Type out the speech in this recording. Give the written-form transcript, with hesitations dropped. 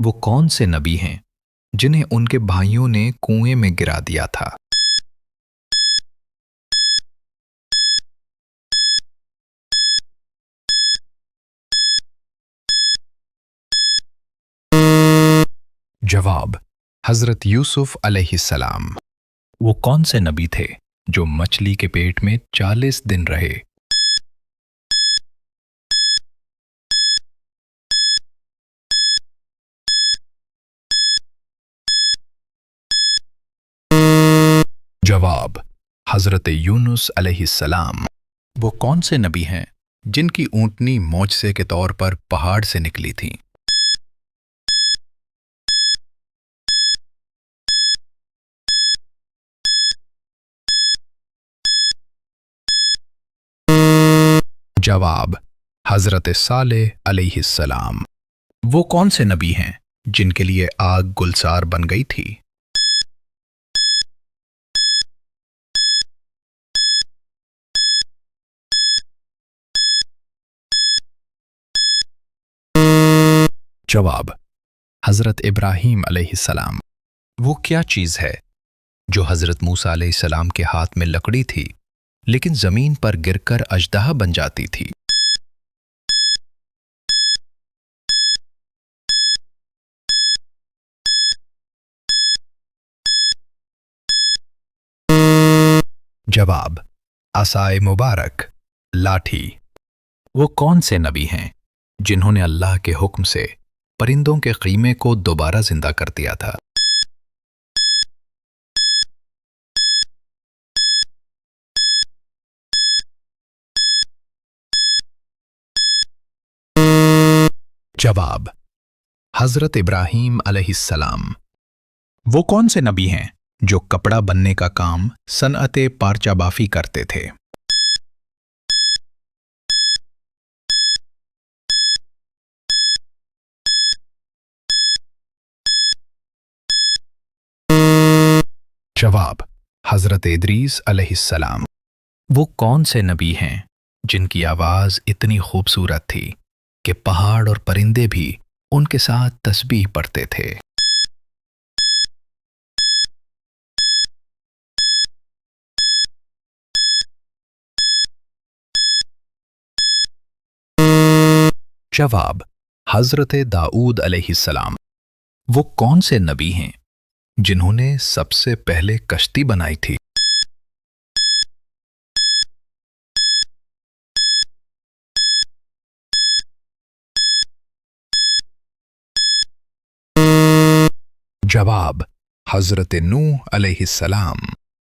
وہ کون سے نبی ہیں جنہیں ان کے بھائیوں نے کنویں میں گرا دیا تھا؟ جواب: حضرت یوسف علیہ السلام۔ وہ کون سے نبی تھے جو مچھلی کے پیٹ میں 40 دن رہے؟ جواب: حضرت یونس علیہ السلام۔ وہ کون سے نبی ہیں جن کی اونٹنی معجزے کے طور پر پہاڑ سے نکلی تھی؟ جواب: حضرت صالح علیہ السلام۔ وہ کون سے نبی ہیں جن کے لیے آگ گلزار بن گئی تھی؟ جواب: حضرت ابراہیم علیہ السلام۔ وہ کیا چیز ہے جو حضرت موسیٰ علیہ السلام کے ہاتھ میں لکڑی تھی لیکن زمین پر گر کر اژدہا بن جاتی تھی؟ جواب: عصائے مبارک، لاٹھی۔ وہ کون سے نبی ہیں جنہوں نے اللہ کے حکم سے پرندوں کے خیمے کو دوبارہ زندہ کر دیا تھا؟ جواب: حضرت ابراہیم علیہ السلام۔ وہ کون سے نبی ہیں جو کپڑا بننے کا کام صنعت پارچہ بافی کرتے تھے؟ جواب: حضرت ادریس علیہ السلام۔ وہ کون سے نبی ہیں جن کی آواز اتنی خوبصورت تھی کہ پہاڑ اور پرندے بھی ان کے ساتھ تسبیح پڑھتے تھے؟ جواب: حضرت داؤد علیہ السلام۔ وہ کون سے نبی ہیں جنہوں نے سب سے پہلے کشتی بنائی تھی؟ جواب: حضرت نوح علیہ السلام۔